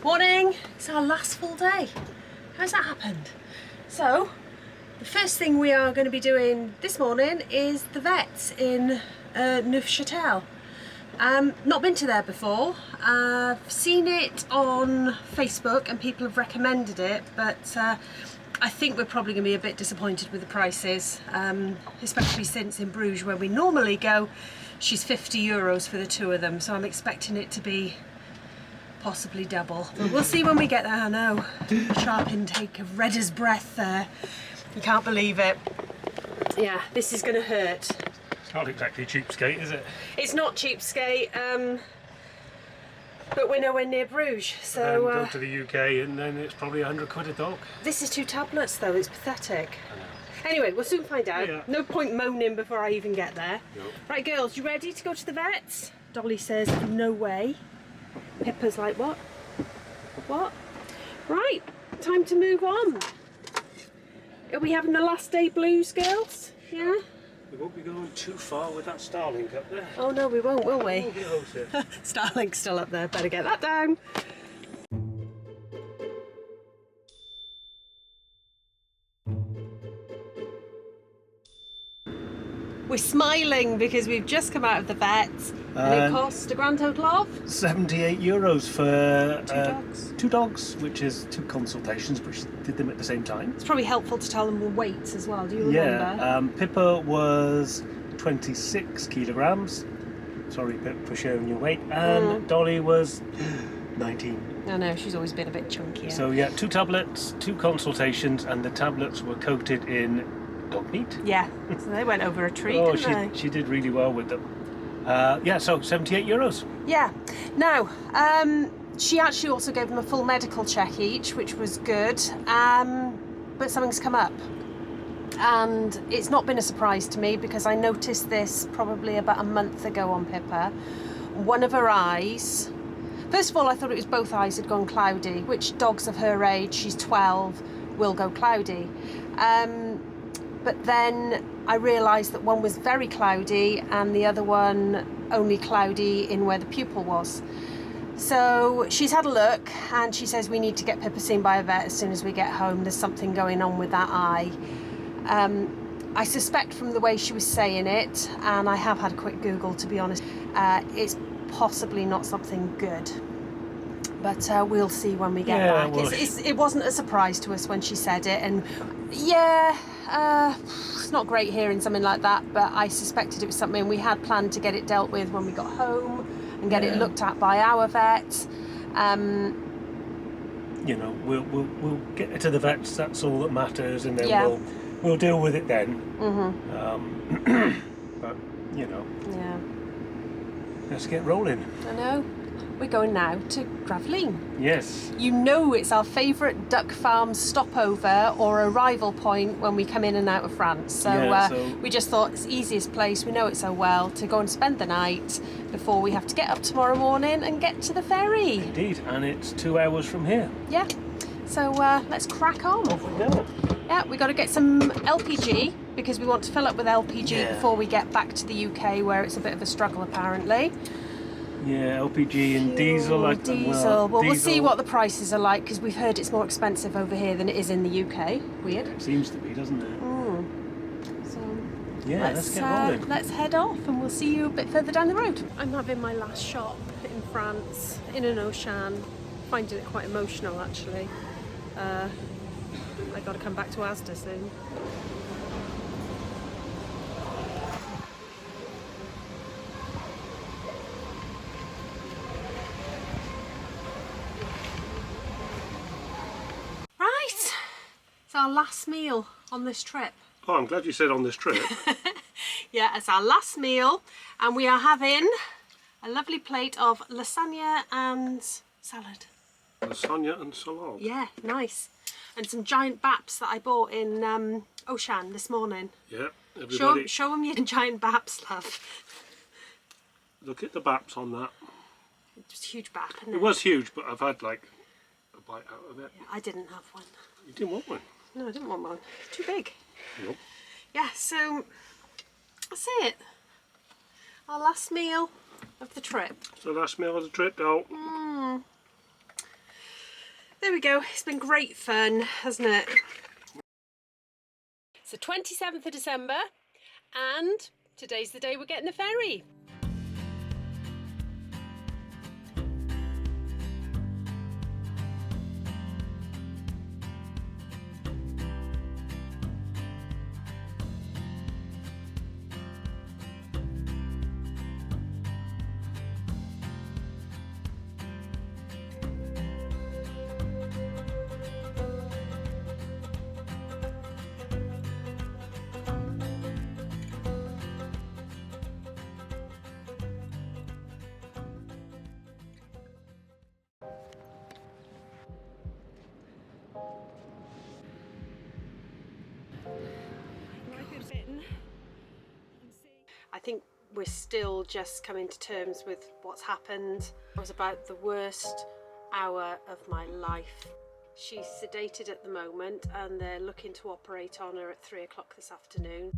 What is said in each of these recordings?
Morning! It's our last full day. How's that happened? So, the first thing we are going to be doing this morning is the vets in Neufchâtel. Not been to there before. I've seen it on Facebook and people have recommended it, but I think we're probably going to be a bit disappointed with the prices, especially since in Bruges, where we normally go, she's €50 for the two of them, so I'm expecting it to be possibly double. But we'll see when we get there. I know, sharp intake of Redder's breath there. You can't believe it. Yeah, this is going to hurt. It's not exactly cheapskate, is it? It's not cheapskate, but we're nowhere near Bruges, so... go to the UK and then it's probably £100 a dog. This is 2 tablets though, it's pathetic. Anyway, we'll soon find out. Yeah. No point moaning before I even get there. No. Right girls, you ready to go to the vets? Dolly says, no way. Pippa's like, what? What? Right, time to move on. Are we having the last day blues, girls? Yeah? We won't be going too far with that Starlink up there. Oh no, we won't, will we? We'll be closer. Starlink's still up there, better get that down. We're smiling because we've just come out of the vets and it cost a grand total of €78 for 2 dogs. 2 dogs, which is 2 consultations, which did them at the same time. It's probably helpful to tell them the weights as well, do you remember? Yeah, Pippa was 26 kilograms. Sorry, Pip, for sharing your weight. And Dolly was 19. I know, she's always been a bit chunkier. So yeah, 2 tablets, 2 consultations, and the tablets were coated in dog meat. Yeah, so they went over a treat, didn't they? She did really well with them. Yeah, so €78. Yeah. Now, she actually also gave them a full medical check each, which was good, but something's come up. And it's not been a surprise to me because I noticed this probably about a month ago on Pippa. One of her eyes, first of all I thought it was both eyes had gone cloudy, which dogs of her age, she's 12, will go cloudy. But then I realised that one was very cloudy and the other one only cloudy in where the pupil was. So she's had a look and she says we need to get Pippa seen by a vet as soon as we get home. There's something going on with that eye. I suspect from the way she was saying it, and I have had a quick Google to be honest, it's possibly not something good. But we'll see when we get back. Well, it wasn't a surprise to us when she said it, and yeah, it's not great hearing something like that, but I suspected it was something we had planned to get it dealt with when we got home and get it looked at by our vet. You know, we'll get her to the vets, that's all that matters, and then we'll deal with it then. But, you know, let's get rolling. I know. We're going now to Gravelines. Yes. You know it's our favourite duck farm stopover or arrival point when we come in and out of France. So, we just thought it's the easiest place, we know it so well, to go and spend the night before we have to get up tomorrow morning and get to the ferry. Indeed, and it's 2 hours from here. Yeah. So let's crack on. Off we go. Yeah, we got to get some LPG because we want to fill up with LPG before we get back to the UK, where it's a bit of a struggle apparently. Yeah, LPG and diesel. Well, we'll see what the prices are like because we've heard it's more expensive over here than it is in the UK. Weird. It seems to be, doesn't it? So yeah, let's get rolling. Let's head off and we'll see you a bit further down the road. I'm having my last shop in France, in an Auchan. Finding it quite emotional actually. I got to come back to Asda soon. It's our last meal on this trip. Oh, I'm glad you said on this trip. Yeah, it's our last meal and we are having a lovely plate of lasagna and salad. Lasagna and salad. Yeah, nice. And some giant baps that I bought in Auchan this morning. Yeah, everybody. Show them your giant baps, love. Look at the baps on that. It's a huge bap, isn't it? It was huge, but I've had like a bite out of it. Yeah, I didn't have one. You didn't want one? No, I didn't want one. It's too big. Nope. Yeah, so that's it. Our last meal of the trip. So last meal of the trip, though. There we go. It's been great fun, hasn't it? It's the 27th of December and today's the day we're getting the ferry. I think we're still just coming to terms with what's happened. It was about the worst hour of my life. She's sedated at the moment and they're looking to operate on her at 3 o'clock this afternoon.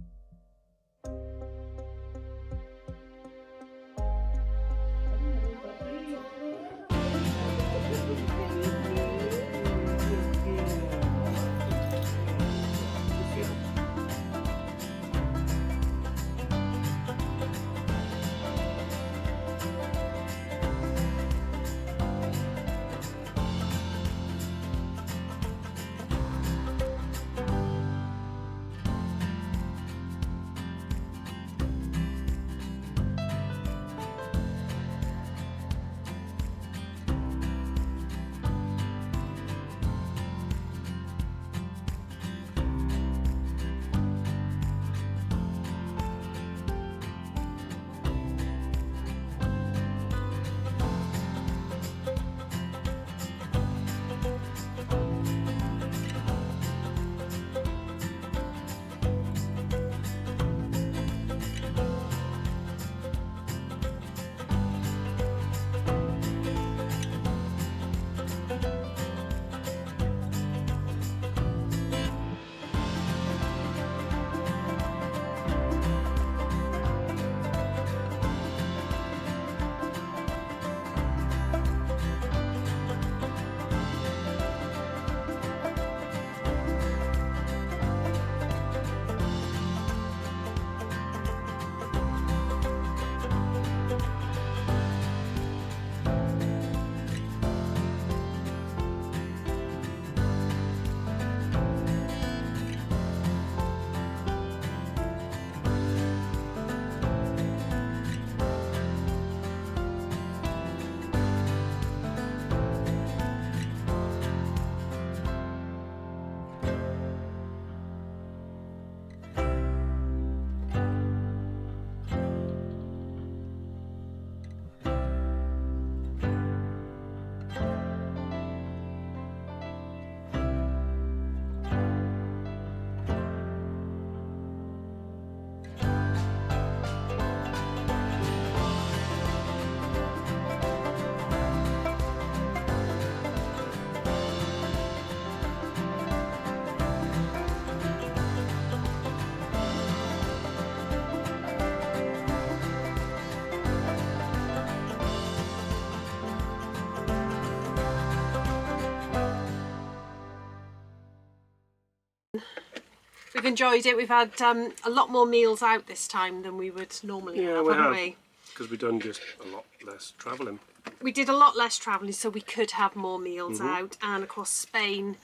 We've enjoyed it. We've had a lot more meals out this time than we would normally have, haven't we? Because we've done just a lot less travelling. We did a lot less travelling, so we could have more meals out. And of course, Spain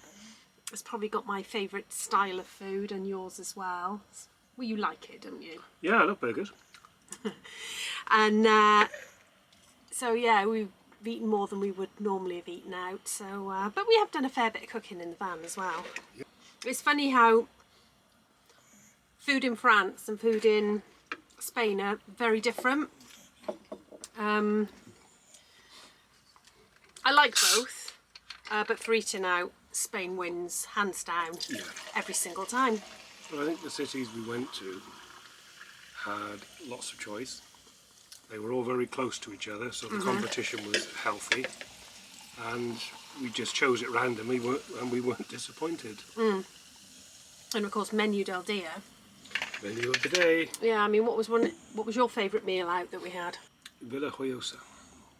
has probably got my favourite style of food, and yours as well. Well, you like it, don't you? Yeah, I love burgers. And so yeah, we've eaten more than we would normally have eaten out. So, but we have done a fair bit of cooking in the van as well. Yep. It's funny how food in France and food in Spain are very different. I like both, but for eating out, Spain wins hands down every single time. Well, I think the cities we went to had lots of choice. They were all very close to each other, so the competition was healthy, and we just chose it randomly, and we weren't disappointed. And of course, Menu del Dia. Menu of the day. Yeah, I mean, what was your favourite meal out that we had? Villa Joyosa,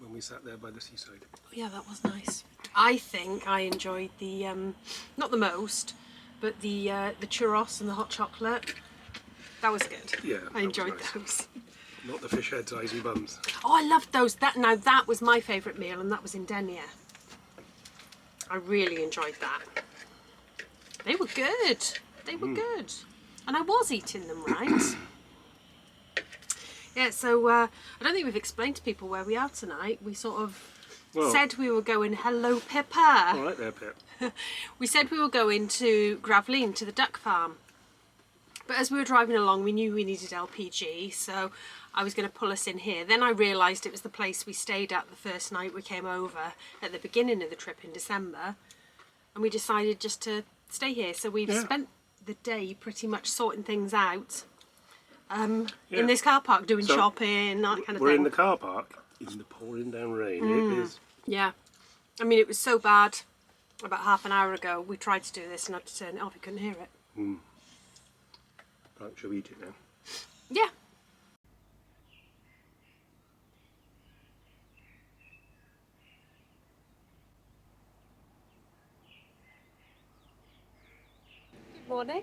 when we sat there by the seaside. Yeah, that was nice. I think I enjoyed the, not the most, but the churros and the hot chocolate. That was good. Yeah, I enjoyed nice. those. Not the fish heads, icy buns. Oh, I loved those. That was my favourite meal, and that was in Denia. I really enjoyed that. They were good. They were good. And I was eating them right. Yeah, so I don't think we've explained to people where we are tonight. We sort of said we were going, hello Pippa. All right there, Pip. We said we were going to Gravelines, to the duck farm. But as we were driving along, we knew we needed LPG, so I was going to pull us in here. Then I realised it was the place we stayed at the first night we came over at the beginning of the trip in December. And we decided just to stay here. So we've spent the day pretty much sorting things out in this car park, doing shopping, that kind of thing. We're in the car park in the pouring down rain. It is. Yeah. I mean, it was so bad about half an hour ago. We tried to do this and had to turn it off. We couldn't hear it. Right, shall we eat it now? Yeah. Good morning.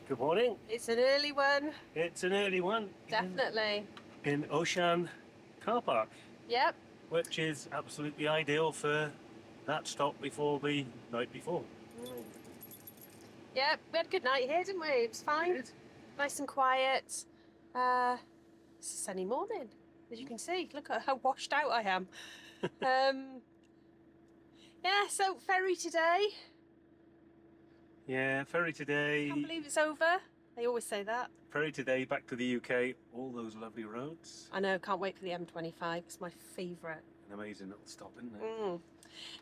Good morning. It's an early one. It's an early one. Definitely. In Ocean Car Park, Yep. which is absolutely ideal for that stop before the night before. Yep. We had a good night here, didn't we? It was fine. Nice and quiet. It's a sunny morning, as you can see. Look at how washed out I am. Yeah, so ferry today. Yeah, ferry today. Can't believe it's over. They always say that. Ferry today, back to the UK. All those lovely roads. I know, can't wait for the M25. It's my favourite. An amazing little stop, isn't it?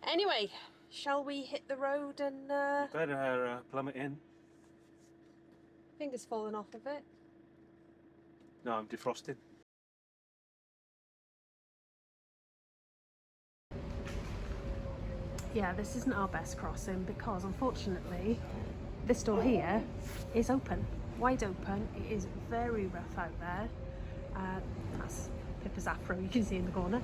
Anyway, shall we hit the road and... Better plummet in. Fingers falling off of it. No, I'm defrosting. Yeah, this isn't our best crossing because unfortunately this door here is open, wide open. It is very rough out there. That's Pippa's afro, you can see in the corner.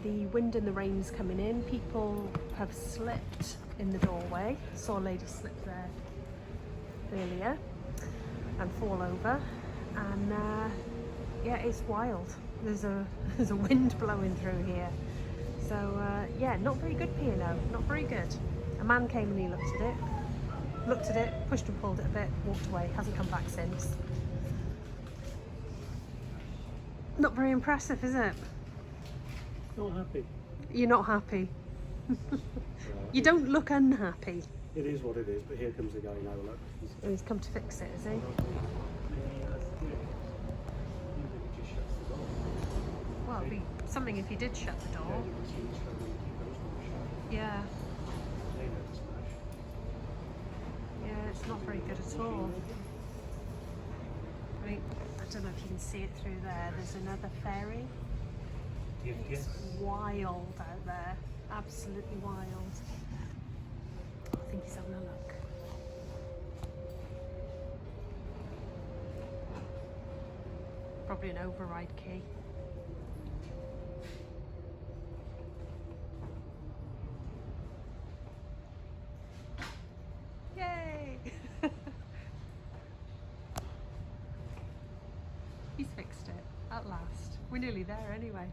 The wind and the rain's coming in. People have slipped in the doorway. Saw a lady slip there earlier and fall over. And yeah, it's wild. There's a wind blowing through here. So yeah, not very good P&O, not very good. A man came and he looked at it, pushed and pulled it a bit, walked away, hasn't come back since. Not very impressive, is it? Not happy. You're not happy. You don't look unhappy. It is what it is, but here comes the guy now, look. He's come to fix it, is he? Well, it'd be something if you did shut the door. Yeah. Yeah, it's not very good at all. I mean, I don't know if you can see it through there. There's another ferry. It's wild out there. Absolutely wild. I think he's having a look. Probably an override key. Yay! He's fixed it at last. We're nearly there anyway.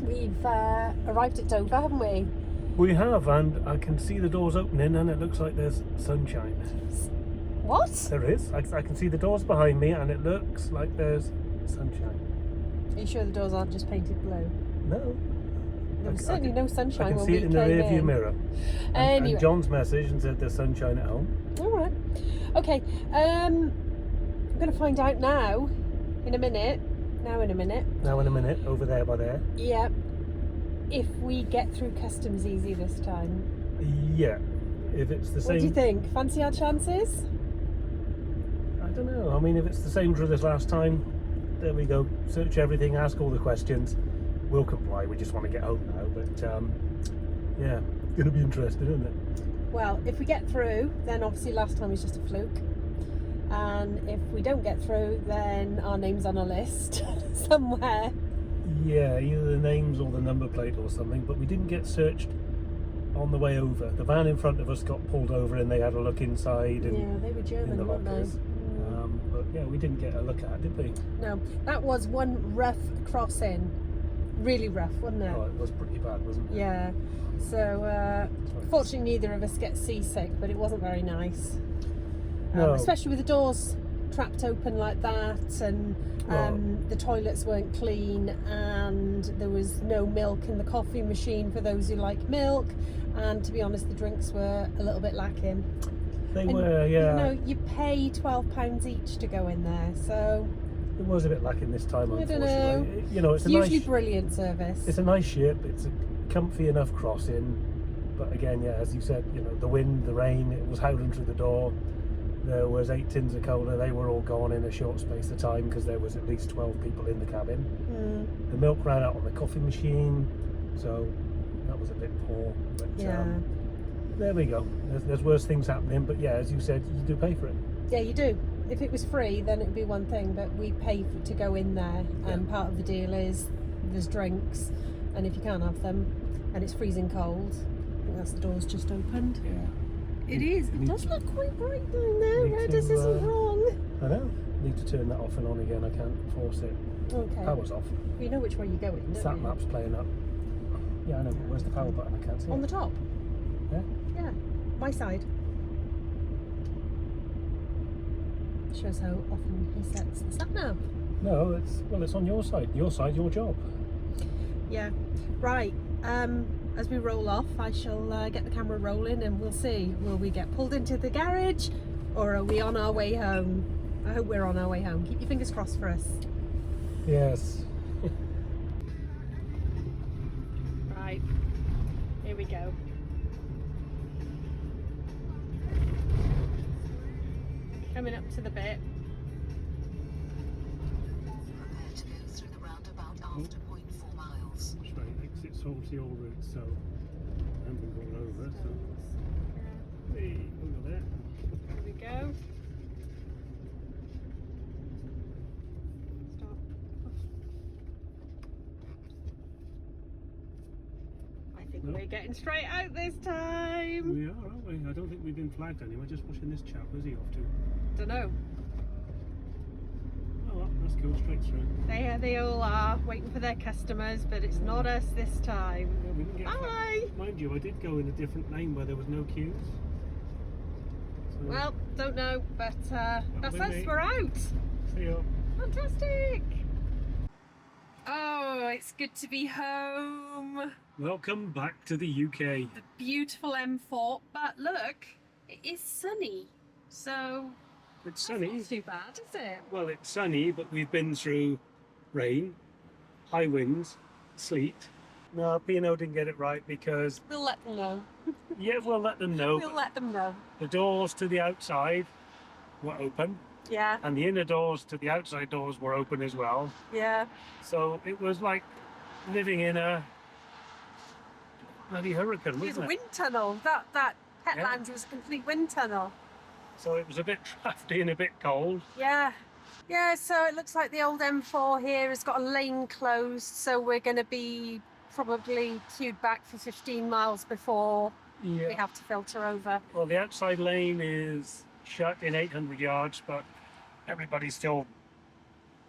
We've arrived at Dover, haven't we? We have, and I can see the doors opening and it looks like there's sunshine. What? There is. I can see the doors behind me and it looks like there's sunshine. Are you sure the doors aren't just painted blue? No. There was certainly no sunshine I can when see we it in the came rear view in. mirror. Anyway. And John's message and said there's sunshine at home. Alright. Okay. I'm going to find out now, in a minute. Now in a minute, over there by there. Yeah. If we get through customs easy this time. Yeah. If it's the same. What do you think? Fancy our chances? I don't know. I mean, if it's the same drill as last time, there we go. Search everything, ask all the questions. We'll comply. We just want to get home now. But yeah, it's going to be interesting, isn't it? Well, if we get through, then obviously last time was just a fluke. And if we don't get through, then our name's on a list somewhere. Yeah, either the names or the number plate or something, but we didn't get searched on the way over. The van in front of us got pulled over and they had a look inside and Yeah, they were in the German, weren't they? lockers. But yeah, we didn't get a look at it, did we? No, that was one rough crossing. Really rough, wasn't it? Oh, it was pretty bad, wasn't it? Yeah. So, fortunately, neither of us get seasick, but it wasn't very nice. No. Especially with the doors trapped open like that, and the toilets weren't clean, and there was no milk in the coffee machine for those who like milk. And to be honest, the drinks were a little bit lacking. They were, yeah. You know, you pay £12 each to go in there, so it was a bit lacking this time, I unfortunately. don't know. You know, it's a usually nice, brilliant service. it's a nice ship. It's a comfy enough crossing, but again, yeah, as you said, you know, the wind, the rain, it was howling through the door. There was 8 tins of cola. They were all gone in a short space of time because there was at least 12 people in the cabin. The milk ran out on the coffee machine, so that was a bit poor. But Yeah. there we go. There's worse things happening, but yeah, as you said, you do pay for it. Yeah, you do. If it was free, then it would be one thing, but we pay to go in there, and part of the deal is there's drinks, and if you can't have them, and it's freezing cold, I think that's the door's just opened. Yeah. It is. It does look quite bright down there. This isn't wrong. I know. Need to turn that off and on again. I can't force it. Okay. Power's off. You know which way you're going, don't Sat you? map's playing up. Yeah, I know. But where's the power button? I can't see On it. the top. Yeah. Yeah. My side. Shows how often he sets the sat nav. No, it's on your side. Your side, your job. Yeah. Right. As we roll off, I shall get the camera rolling, and we'll see. Will we get pulled into the garage, or are we on our way home? I hope we're on our way home. Keep your fingers crossed for us. Yes. Right. Here we go. Coming up to the bit. Prepare to go through the roundabout after 0.4 miles. That's right. Exit Salty all route, so I haven't gone over. So hey, look at that. Here we go. Stop. I think we're getting straight out this time. We are, aren't we? I don't think we've been flagged anywhere. Just pushing this chap. Where's he off to? Don't know. Oh, well, that's cool. Straight through. They all are waiting for their customers, but it's not us this time. Yeah, we didn't get Bye. flagged. Mind you, I did go in a different lane where there was no queues. So, Well, don't know, but that's be us. me. We're out. see you. Fantastic. Oh, it's good to be home. Welcome back to the UK. The beautiful M4, but look, it is sunny, so It's sunny. not too bad, is it? Well, it's sunny, but we've been through rain, high winds, sleet. No, P&O didn't get it right because, We'll let them know. yeah, we'll let them know. We'll let them know. The doors to the outside were open, Yeah, and the inner doors to the outside doors were open as well. yeah. So it was like living in a bloody hurricane, It was wasn't a it? wind tunnel. That pet Yeah. lounge was a complete wind tunnel. So it was a bit drafty and a bit cold. Yeah. Yeah, so it looks like the old M4 here has got a lane closed, so we're going to be probably queued back for 15 miles before we Yeah. have to filter over. Well, the outside lane is shut in 800 yards, but everybody's still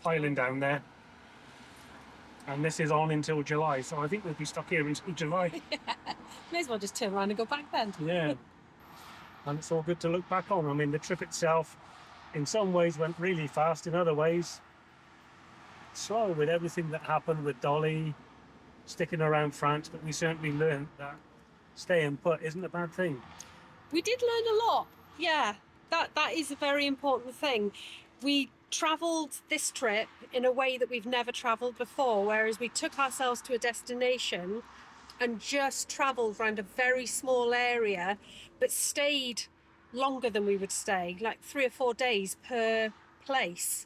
piling down there. And this is on until July, so I think we'll be stuck here until July. May as well just turn around and go back then. Yeah. And it's all good to look back on. I mean, the trip itself, in some ways, went really fast. In other ways, slow with everything that happened with Dolly, sticking around France. But we certainly learned that staying put isn't a bad thing. We did learn a lot. Yeah, that is a very important thing. We travelled this trip in a way that we've never travelled before, whereas we took ourselves to a destination and just travelled around a very small area, but stayed longer than we would stay, like 3 or 4 days per place.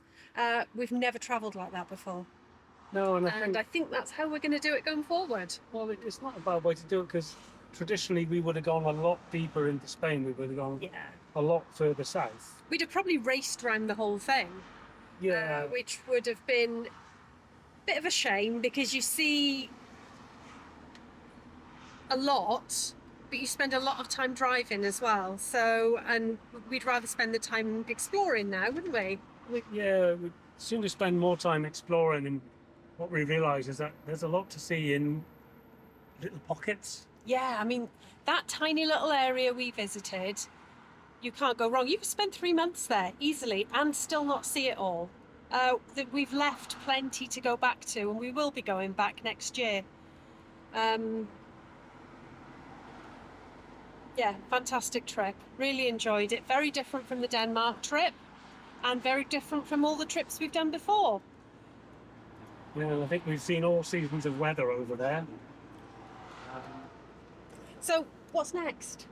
We've never travelled like that before. No, and And I think that's how we're going to do it going forward. well, it's not a bad way to do it because traditionally we would have gone a lot deeper into Spain. We would have gone Yeah. a lot further south. We'd have probably raced around the whole thing, Yeah. which would have been bit of a shame because you see a lot, but you spend a lot of time driving as well. So, and we'd rather spend the time exploring now, wouldn't we? Yeah, we seem to spend more time exploring, and what we realise is that there's a lot to see in little pockets. Yeah, I mean, that tiny little area we visited, you can't go wrong. You could spend 3 months there easily and still not see it all. We've left plenty to go back to, and we will be going back next year. Yeah, fantastic trip. Really enjoyed it. Very different from the Denmark trip, and very different from all the trips we've done before. Yeah, I think we've seen all seasons of weather over there. So, what's next?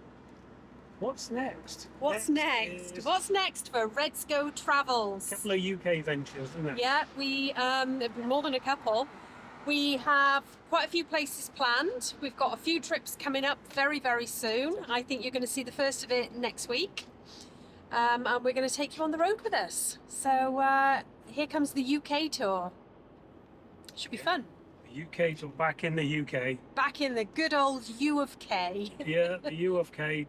What's next? What's next? Is What's next for Reds Go Travels? a couple of UK ventures, isn't it? Yeah, we more than a couple. We have quite a few places planned. We've got a few trips coming up very, very soon. I think you're going to see the first of it next week. And we're going to take you on the road with us. So here comes the UK tour. Should be fun. The UK tour, back in the UK. Back in the good old U of K. Yeah, the U of K.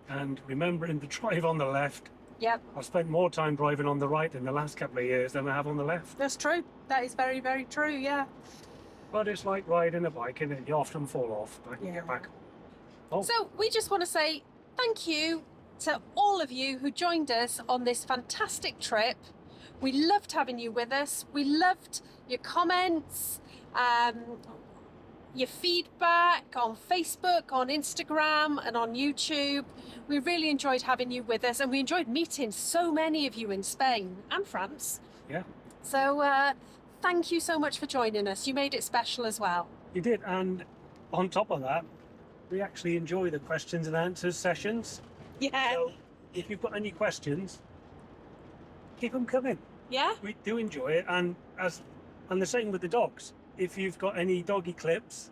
And remembering to drive on the left. Yep, I've spent more time driving on the right in the last couple of years than I have on the left. that's true. That is very, very true, yeah. But it's like riding a bike, and you often fall off, but you Yeah. get back. Oh, So we just want to say thank you to all of you who joined us on this fantastic trip. We loved having you with us. We loved your comments, your feedback on Facebook, on Instagram, and on YouTube. We really enjoyed having you with us, and we enjoyed meeting so many of you in Spain and France. yeah, So thank you so much for joining us. You made it special as well. you did. And on top of that, we actually enjoy the questions and answers sessions. Yeah. So if you've got any questions, keep them coming. Yeah? We do enjoy it, and the same with the dogs. If you've got any doggy clips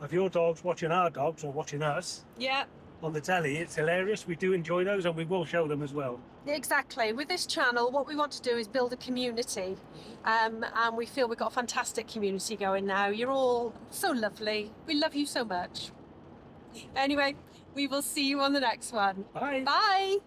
of your dogs watching our dogs or watching us Yeah. on the telly, it's hilarious. We do enjoy those, and we will show them as well. Exactly. With this channel, what we want to do is build a community, and we feel we've got a fantastic community going now. You're all so lovely. We love you so much. Anyway, we will see you on the next one. Bye. Bye.